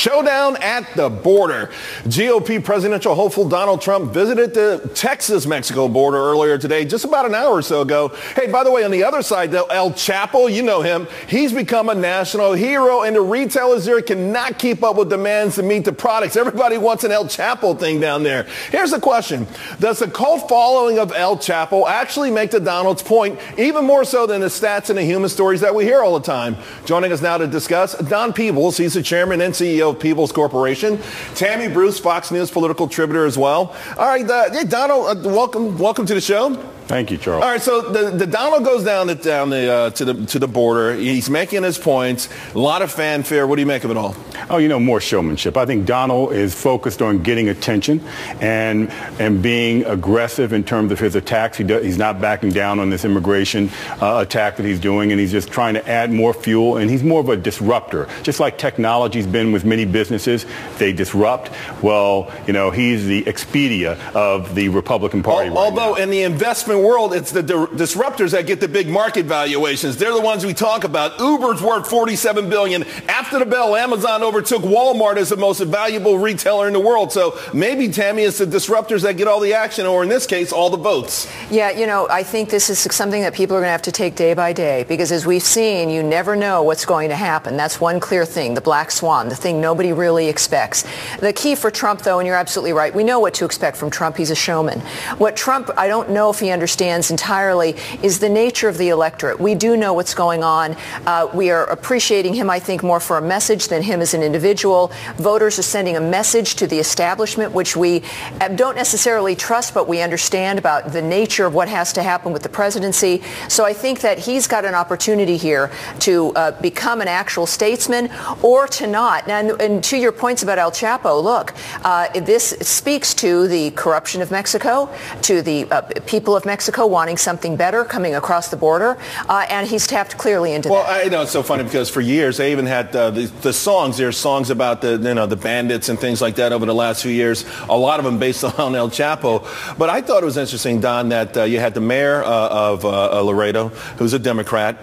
Showdown at the border. GOP presidential hopeful Donald Trump visited the Texas-Mexico border earlier today, just about an hour or so ago. Hey, by the way, on the other side, though, El Chapo, you know him. He's become a national hero, and the retailers there cannot keep up with demands to meet the products. Everybody wants an El Chapo thing down there. Here's the question. Does the cult following of El Chapo actually make the Donald's point, even more so than the stats and the human stories that we hear all the time? Joining us now to discuss, Don Peebles. He's the chairman and CEO of Peebles Corporation. Tammy Bruce, Fox News political contributor as well. All right, hey, Donald, welcome to the show. Thank you, Charles. All right, so the Donald goes down to the border. He's making his points. A lot of fanfare. What do you make of it all? Oh, you know, more showmanship. I think Donald is focused on getting attention and being aggressive in terms of his attacks. He's not backing down on this immigration attack that he's doing, and he's just trying to add more fuel. And he's more of a disruptor, just like technology's been with many businesses. They disrupt. Well, you know, he's the Expedia of the Republican Party. Although in the investment world, it's the disruptors that get the big market valuations. They're the ones we talk about. Uber's worth $47 billion. After the bell, Amazon overtook Walmart as the most valuable retailer in the world. So maybe, Tammy, it's the disruptors that get all the action, or in this case, all the votes. Yeah, you know, I think this is something that people are going to have to take day by day, because as we've seen, you never know what's going to happen. That's one clear thing, the black swan, the thing nobody really expects. The key for Trump, though, and you're absolutely right, we know what to expect from Trump. He's a showman. What Trump, I don't know if he understands entirely, is the nature of the electorate. We do know what's going on. We are appreciating him, I think, more for a message than him as an individual. Voters are sending a message to the establishment, which we don't necessarily trust, but we understand about the nature of what has to happen with the presidency. So I think that he's got an opportunity here to become an actual statesman, or to not. And to your points about El Chapo, look, this speaks to the corruption of Mexico, to the people of Mexico wanting something better coming across the border, and he's tapped clearly into that. Well, I know it's so funny because for years they even had the songs. There's songs about the bandits and things like that over the last few years. A lot of them based on El Chapo. But I thought it was interesting, Don, that you had the mayor of Laredo, who's a Democrat,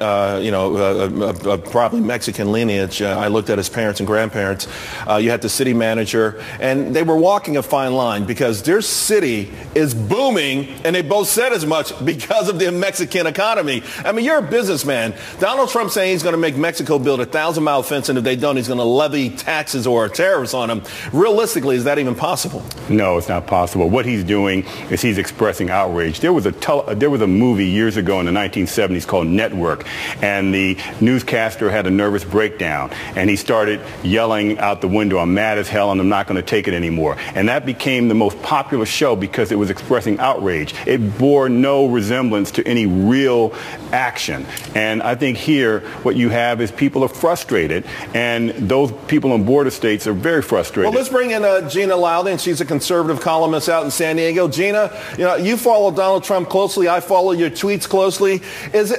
probably Mexican lineage. I looked at his parents and grandparents. You had the city manager, and they were walking a fine line because their city is booming, and they both said as much because of the Mexican economy. I mean, you're a businessman. Donald Trump saying he's going to make Mexico build a 1,000-mile fence, and if they don't, he's going to levy taxes or tariffs on them. Realistically, is that even possible? No, it's not possible. What he's doing is he's expressing outrage. There was a movie years ago in the 1970s called Network, and the newscaster had a nervous breakdown, and he started yelling out the window, "I'm mad as hell and I'm not going to take it anymore." And that became the most popular show because it was expressing outrage. It bore no resemblance to any real action. And I think here what you have is people are frustrated, and those people on border states are very frustrated. Well, let's bring in Gina Loudon. She's a conservative columnist out in San Diego. Gina, you follow Donald Trump closely. I follow your tweets closely.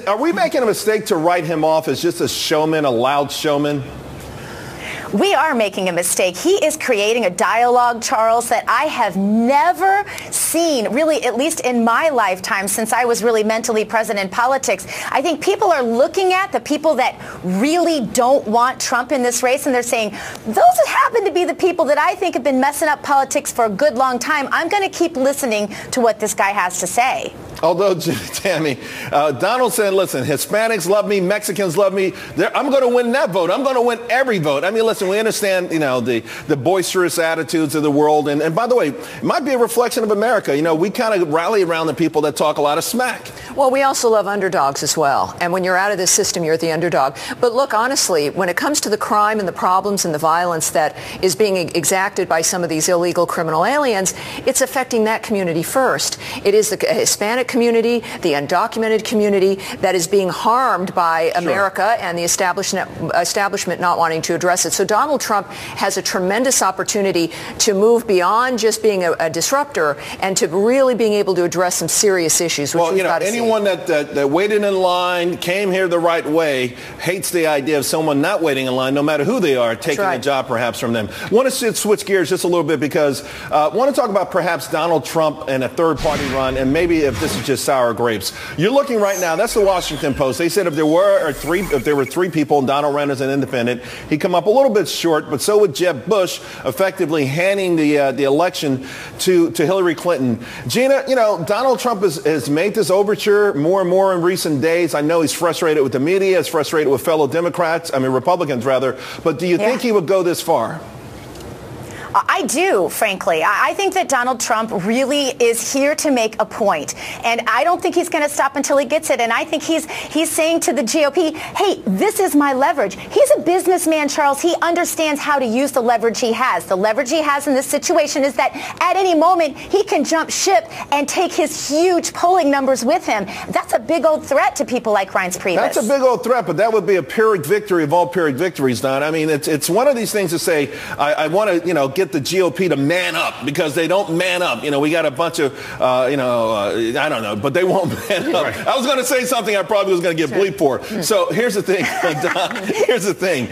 Are we making a mistake to write him off as just a showman, a loud showman? We are making a mistake. He is creating a dialogue, Charles, that I have never seen, really, at least in my lifetime, since I was really mentally present in politics. I think people are looking at the people that really don't want Trump in this race, and they're saying, those happen to be the people that I think have been messing up politics for a good long time. I'm going to keep listening to what this guy has to say. Although, Tammy, Donald said, listen, Hispanics love me, Mexicans love me. I'm going to win that vote. I'm going to win every vote. I mean, listen, we understand, the boisterous attitudes of the world. And by the way, it might be a reflection of America. We kind of rally around the people that talk a lot of smack. Well, we also love underdogs as well. And when you're out of this system, you're the underdog. But look, honestly, when it comes to the crime and the problems and the violence that is being exacted by some of these illegal criminal aliens, it's affecting that community first. It is the Hispanic community, the undocumented community that is being harmed by America and the establishment not wanting to address it. So Donald Trump has a tremendous this opportunity to move beyond just being a disruptor and to really being able to address some serious issues. Which well, you know, anyone that waited in line, came here the right way, hates the idea of someone not waiting in line, no matter who they are, taking a job perhaps from them. I want to switch gears just a little bit because I want to talk about perhaps Donald Trump and a third-party run, and maybe if this is just sour grapes. You're looking right now, that's the Washington Post. They said if there were three people, and Donald ran as an independent, he'd come up a little bit short, but so would Jeb Bush, effectively handing the election to Hillary Clinton. Gina, you know, Donald Trump has made this overture more and more in recent days. I know he's frustrated with the media, he's frustrated with fellow Republicans rather, but do you think he would go this far? I do, frankly. I think that Donald Trump really is here to make a point. And I don't think he's going to stop until he gets it. And I think he's saying to the GOP, hey, this is my leverage. He's a businessman, Charles. He understands how to use the leverage he has. The leverage he has in this situation is that at any moment he can jump ship and take his huge polling numbers with him. That's a big old threat to people like Reince Priebus. That's a big old threat, but that would be a Pyrrhic victory of all Pyrrhic victories, Don. I mean, it's one of these things to say, I want to, you know, get the GOP to man up because they don't man up. You know, we got a bunch of, I don't know, but they won't man up. Right. I was going to say something I probably was going to get bleeped for. So here's the thing, Don, here's the thing.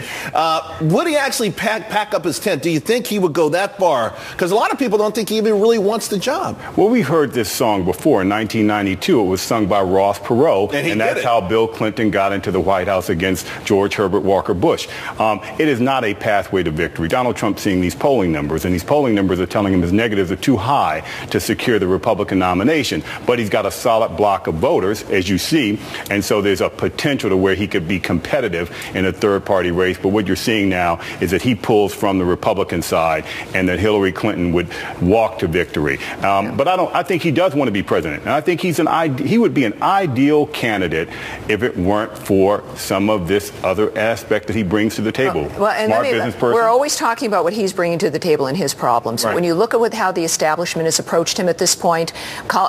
Would he actually pack up his tent? Do you think he would go that far? Because a lot of people don't think he even really wants the job. Well, we heard this song before in 1992. It was sung by Ross Perot, and that's how Bill Clinton got into the White House against George Herbert Walker Bush. It is not a pathway to victory. Donald Trump's seeing these polling numbers, and these polling numbers are telling him his negatives are too high to secure the Republican nomination. But he's got a solid block of voters, as you see, and so there's a potential to where he could be competitive in a third-party race. But what you're seeing now is that he pulls from the Republican side and that Hillary Clinton would walk to victory. But I think he does want to be president, and I think he would be an ideal candidate if it weren't for some of this other aspect that he brings to the table. Well, and smart business person. We're always talking about what he's bringing to the table and his problems. Right. When you look at how the establishment has approached him at this point,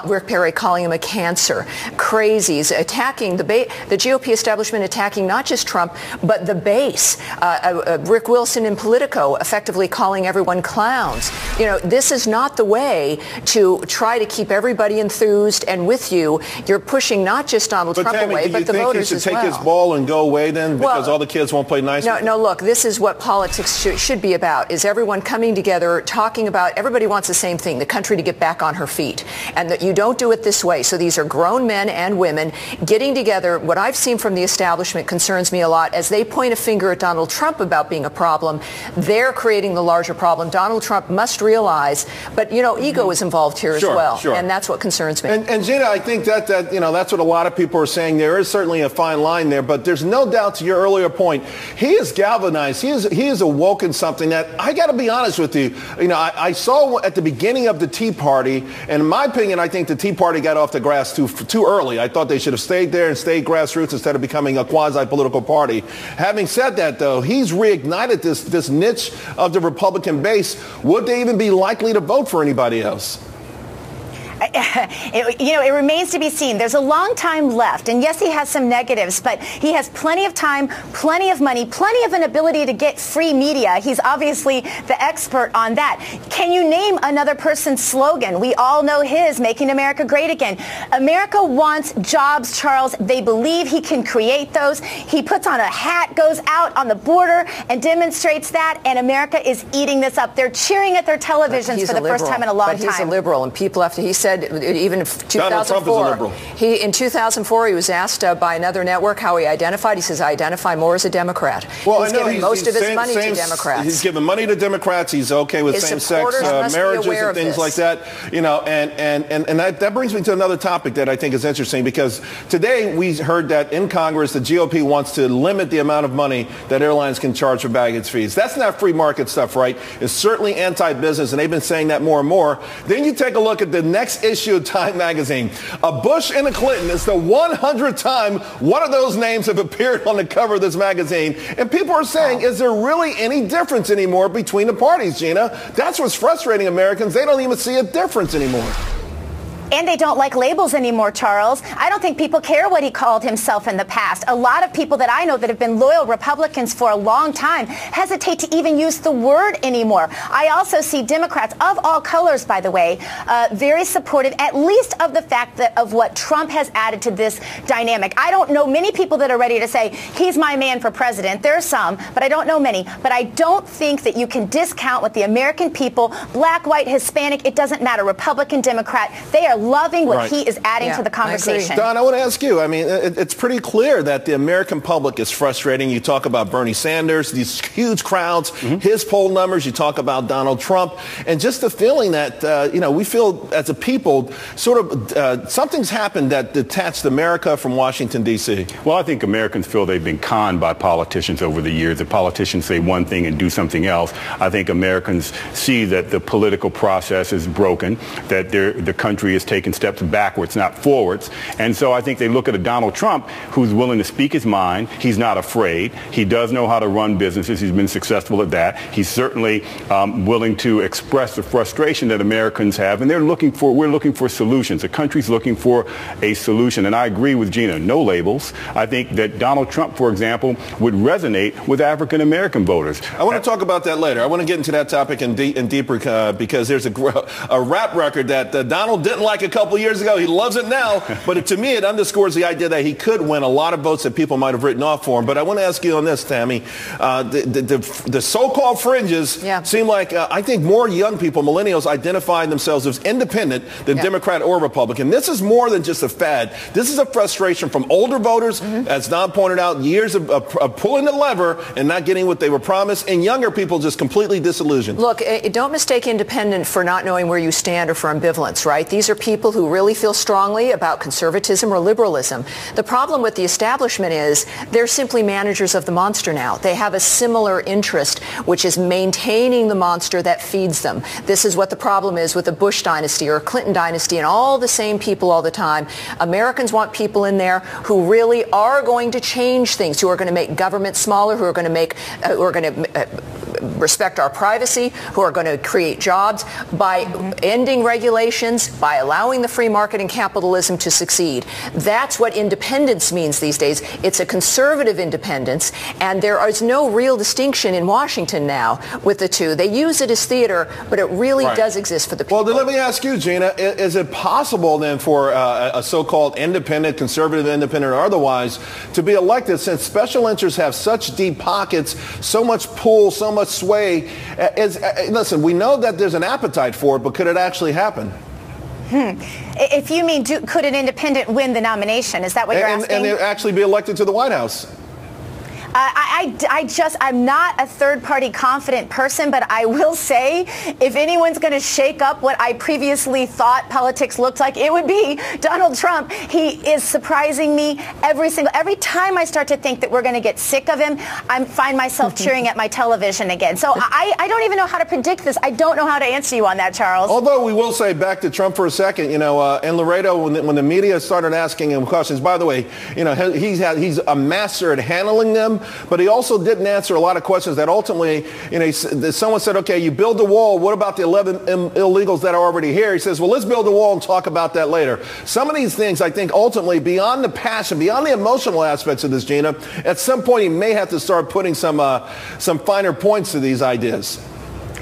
Rick Perry calling him a cancer, crazies, attacking the GOP establishment, attacking not just Trump, but the base. Rick Wilson in Politico effectively calling everyone clowns. You know, this is not the way to try to keep everybody enthused and with you. You're pushing not just Donald Trump away, but the voters as well. Do you think he should take his ball and go away then because all the kids won't play nice? No, look, this is what politics should be about, is everyone coming together, talking about, everybody wants the same thing, the country to get back on her feet. And that you don't do it this way. So these are grown men and women getting together. What I've seen from the establishment concerns me a lot. As they point a finger at Donald Trump about being a problem, they're creating the larger problem. Donald Trump must realize, but, you know, ego is involved here as well. Sure. And that's what concerns me. And Gina, I think that, you know, that's what a lot of people are saying. There is certainly a fine line there, but there's no doubt, to your earlier point, he is galvanized. He is awoken something that, I got to be honest with you, you know, I saw at the beginning of the Tea Party, and in my opinion, I think the Tea Party got off the grass too early. I thought they should have stayed there and stayed grassroots instead of becoming a quasi-political party. Having said that, though, he's reignited this niche of the Republican base. Would they even be likely to vote for anybody else? It remains to be seen. There's a long time left. And yes, he has some negatives, but he has plenty of time, plenty of money, plenty of an ability to get free media. He's obviously the expert on that. Can you name another person's slogan? We all know his, Making America Great Again. America wants jobs, Charles. They believe he can create those. He puts on a hat, goes out on the border and demonstrates that, and America is eating this up. They're cheering at their televisions for the first time in a long time. But he's a liberal, and people have to, he said, even in 2004, in 2004, he was asked by another network how he identified. He says, I identify more as a Democrat. Well, he's giving most of his money to Democrats. He's giving money to Democrats. He's okay with same-sex marriages and things like that. You know, and that brings me to another topic that I think is interesting, because today we heard that in Congress, the GOP wants to limit the amount of money that airlines can charge for baggage fees. That's not free market stuff, right? It's certainly anti-business, and they've been saying that more and more. Then you take a look at the next issue of Time magazine. A Bush and a Clinton is the 100th time one of those names have appeared on the cover of this magazine. And people are saying, is there really any difference anymore between the parties, Gina? That's what's frustrating Americans. They don't even see a difference anymore. And they don't like labels anymore, Charles. I don't think people care what he called himself in the past. A lot of people that I know that have been loyal Republicans for a long time hesitate to even use the word anymore. I also see Democrats of all colors, by the way, very supportive, at least of the fact that of what Trump has added to this dynamic. I don't know many people that are ready to say, he's my man for president. There are some, but I don't know many. But I don't think that you can discount what the American people, black, white, Hispanic, it doesn't matter, Republican, Democrat, they are loving what he is adding to the conversation. Don, I want to ask you, I mean, it's pretty clear that the American public is frustrating. You talk about Bernie Sanders, these huge crowds, his poll numbers, you talk about Donald Trump, and just the feeling that, we feel as a people sort of something's happened that detached America from Washington, D.C. Well, I think Americans feel they've been conned by politicians over the years. The politicians say one thing and do something else. I think Americans see that the political process is broken, that the country is taking steps backwards, not forwards. And so I think they look at a Donald Trump who's willing to speak his mind. He's not afraid. He does know how to run businesses. He's been successful at that. He's certainly willing to express the frustration that Americans have. And we're looking for solutions. The country's looking for a solution. And I agree with Gina, no labels. I think that Donald Trump, for example, would resonate with African American voters. I want to talk about that later. I want to get into that topic in deeper because there's a rap record that Donald didn't like a couple years ago. He loves it now. But to me, it underscores the idea that he could win a lot of votes that people might have written off for him. But I want to ask you on this, Tammy. The so-called fringes seem like, I think, more young people, millennials, identify themselves as independent than Democrat or Republican. This is more than just a fad. This is a frustration from older voters, as Don pointed out, years of pulling the lever and not getting what they were promised, and younger people just completely disillusioned. Look, don't mistake independent for not knowing where you stand or for ambivalence, right? These are people who really feel strongly about conservatism or liberalism. The problem with the establishment is they're simply managers of the monster now. They have a similar interest, which is maintaining the monster that feeds them. This is what the problem is with the Bush dynasty or Clinton dynasty and all the same people all the time. Americans want people in there who really are going to change things, who are going to make government smaller, who are going to respect our privacy, who are going to create jobs by ending regulations, by allowing the free market and capitalism to succeed. That's what independence means these days. It's a conservative independence, and there is no real distinction in Washington now with the two. They use it as theater, but it really does exist for the people. Well, then let me ask you, Gina, is it possible then for a so-called independent, conservative independent or otherwise to be elected since special interests have such deep pockets, so much pull, so much sway? Listen, we know that there's an appetite for it, but could it actually happen? If you mean, could an independent win the nomination? Is that what you're asking? And actually be elected to the White House? I'm not a third-party confident person, but I will say if anyone's going to shake up what I previously thought politics looked like, it would be Donald Trump. He is surprising me every time I start to think that we're going to get sick of him, I find myself cheering at my television again. So I don't even know how to predict this. I don't know how to answer you on that, Charles. Although we will say, back to Trump for a second, in Laredo, when the media started asking him questions, by the way, he's a master at handling them. But he also didn't answer a lot of questions that ultimately, someone said, okay, you build the wall. What about the 11 illegals that are already here? He says, well, let's build the wall and talk about that later. Some of these things, I think, ultimately, beyond the passion, beyond the emotional aspects of this, Gina, at some point he may have to start putting some finer points to these ideas.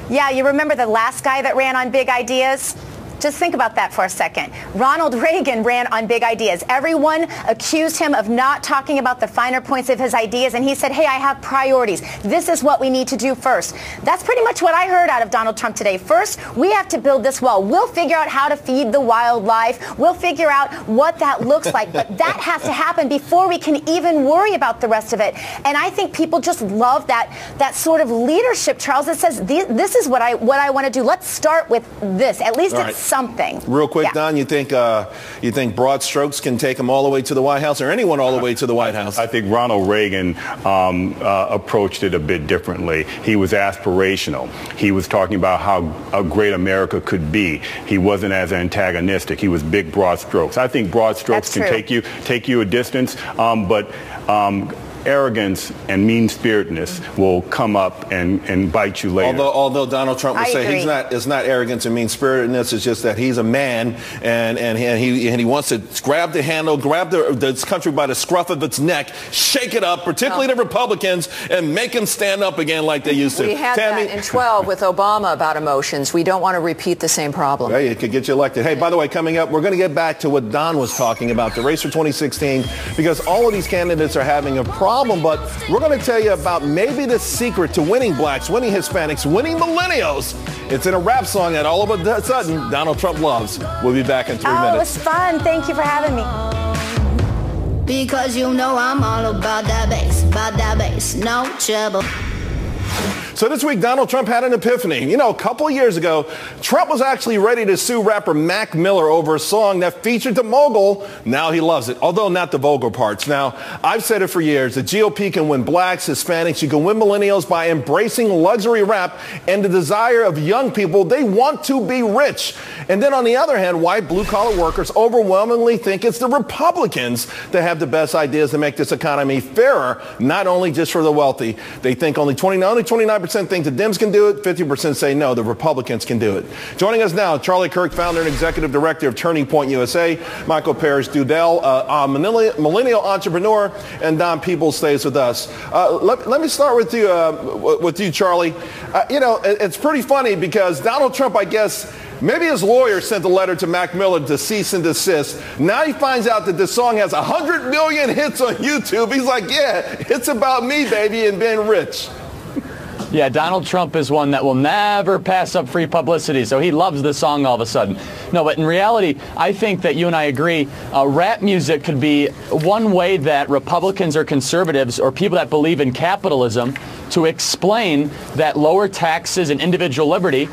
Yeah, you remember the last guy that ran on big ideas? Just think about that for a second. Ronald Reagan ran on big ideas. Everyone accused him of not talking about the finer points of his ideas, and he said, hey, I have priorities. This is what we need to do first. That's pretty much what I heard out of Donald Trump today. First, we have to build this wall. We'll figure out how to feed the wildlife. We'll figure out what that looks like, but that has to happen before we can even worry about the rest of it. And I think people just love that sort of leadership, Charles, that says, this is what I want to do. Let's start with this. At least it's something. Real quick, Don, you think broad strokes can take him all the way to the White House, or anyone all the way to the White House? I think Ronald Reagan approached it a bit differently. He was aspirational. He was talking about how great America could be. He wasn't as antagonistic. He was big, broad strokes. I think broad strokes can take you a distance, but arrogance and mean-spiritedness will come up and bite you later. Although Donald Trump would say it's not arrogance and mean-spiritedness, it's just that he's a man and he wants to grab the handle, grab this country by the scruff of its neck, shake it up, particularly the Republicans, and make them stand up again like they used to. We had Tammy? that in 12 with Obama about emotions. We don't want to repeat the same problem. Hey, it could get you elected. Hey, by the way, coming up, we're going to get back to what Don was talking about, the race for 2016, because all of these candidates are having a problem, but we're going to tell you about maybe the secret to winning blacks, winning Hispanics, winning millennials. It's in a rap song that all of a sudden Donald Trump loves. We'll be back in 3 minutes. Oh, it was fun. Thank you for having me. Because you know I'm all about that bass, no trouble. So this week, Donald Trump had an epiphany. You know, a couple of years ago, Trump was actually ready to sue rapper Mac Miller over a song that featured the mogul. Now he loves it, although not the vulgar parts. Now, I've said it for years. The GOP can win blacks, Hispanics. You can win millennials by embracing luxury rap and the desire of young people. They want to be rich. And then on the other hand, white blue-collar workers overwhelmingly think it's the Republicans that have the best ideas to make this economy fairer, not only just for the wealthy. They think only 29% think the Dems can do it, 50% say no, the Republicans can do it. Joining us now, Charlie Kirk, founder and executive director of Turning Point USA, Michael Parrish-Dudell, a millennial entrepreneur, and Don Peebles stays with us. Let me start with you, Charlie. You know, it's pretty funny because Donald Trump, I guess, maybe his lawyer sent a letter to Mac Miller to cease and desist. Now he finds out that this song has 100 million hits on YouTube. He's like, yeah, it's about me, baby, and being rich. Yeah, Donald Trump is one that will never pass up free publicity, so he loves this song all of a sudden. No, but in reality, I think that you and I agree, rap music could be one way that Republicans or conservatives or people that believe in capitalism to explain that lower taxes and individual liberty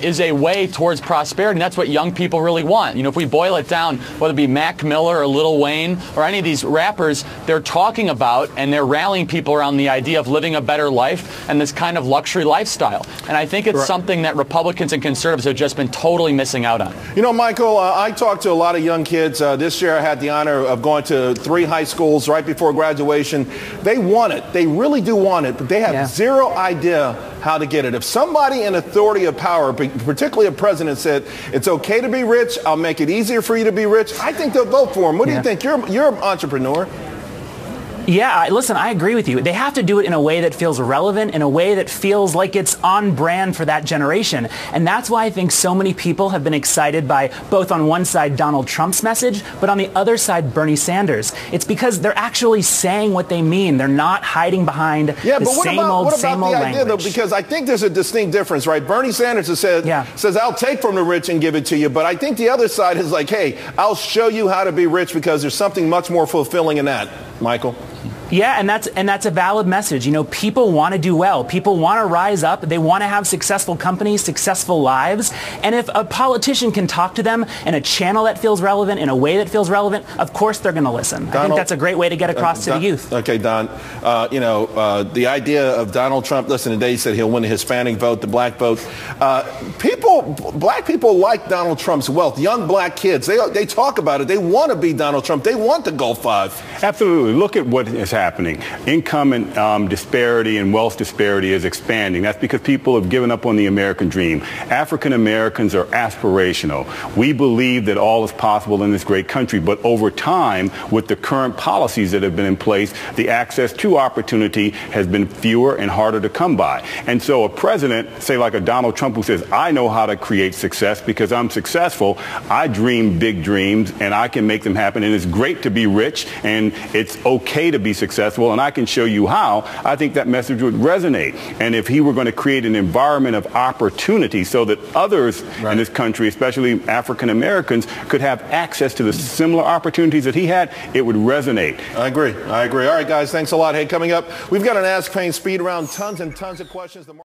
is a way towards prosperity, and that's what young people really want. You know, if we boil it down, whether it be Mac Miller or Lil Wayne or any of these rappers, they're talking about and they're rallying people around the idea of living a better life and this kind of luxury lifestyle. And I think it's something that Republicans and conservatives have just been totally missing out on. You know, Michael, I talked to a lot of young kids. This year I had the honor of going to 3 high schools right before graduation. They want it. They really do want it, but they have zero idea how to get it. If somebody in authority of power, particularly a president, said, it's okay to be rich, I'll make it easier for you to be rich, I think they'll vote for him. What do you think? You're an entrepreneur. Yeah, listen, I agree with you. They have to do it in a way that feels relevant, in a way that feels like it's on brand for that generation. And that's why I think so many people have been excited by both on one side Donald Trump's message, but on the other side Bernie Sanders. It's because they're actually saying what they mean. They're not hiding behind the same old language. Though, because I think there's a distinct difference, right? Bernie Sanders has said, says, I'll take from the rich and give it to you. But I think the other side is like, hey, I'll show you how to be rich because there's something much more fulfilling in that. Michael? Yeah, and that's a valid message. You know, people want to do well. People want to rise up. They want to have successful companies, successful lives. And if a politician can talk to them in a channel that feels relevant, in a way that feels relevant, of course they're going to listen. I think that's a great way to get across to the youth. Okay, Don. You know, the idea of Donald Trump, listen, today he said he'll win the Hispanic vote, the black vote. Black people like Donald Trump's wealth. Young black kids, they talk about it. They want to be Donald Trump. They want the Gold 5. Absolutely. Look at what is happening. Income and disparity and wealth disparity is expanding. That's because people have given up on the American dream. African Americans are aspirational. We believe that all is possible in this great country, but over time, with the current policies that have been in place, the access to opportunity has been fewer and harder to come by. And so a president, say like a Donald Trump, who says, I know how to create success because I'm successful, I dream big dreams and I can make them happen, and it's great to be rich and it's okay to be successful, and I can show you how. I think that message would resonate. And if he were going to create an environment of opportunity so that others in this country, especially African Americans, could have access to the similar opportunities that he had, it would resonate. I agree. All right, guys, thanks a lot. Hey, coming up, we've got an Ask Payne speed round, tons and tons of questions.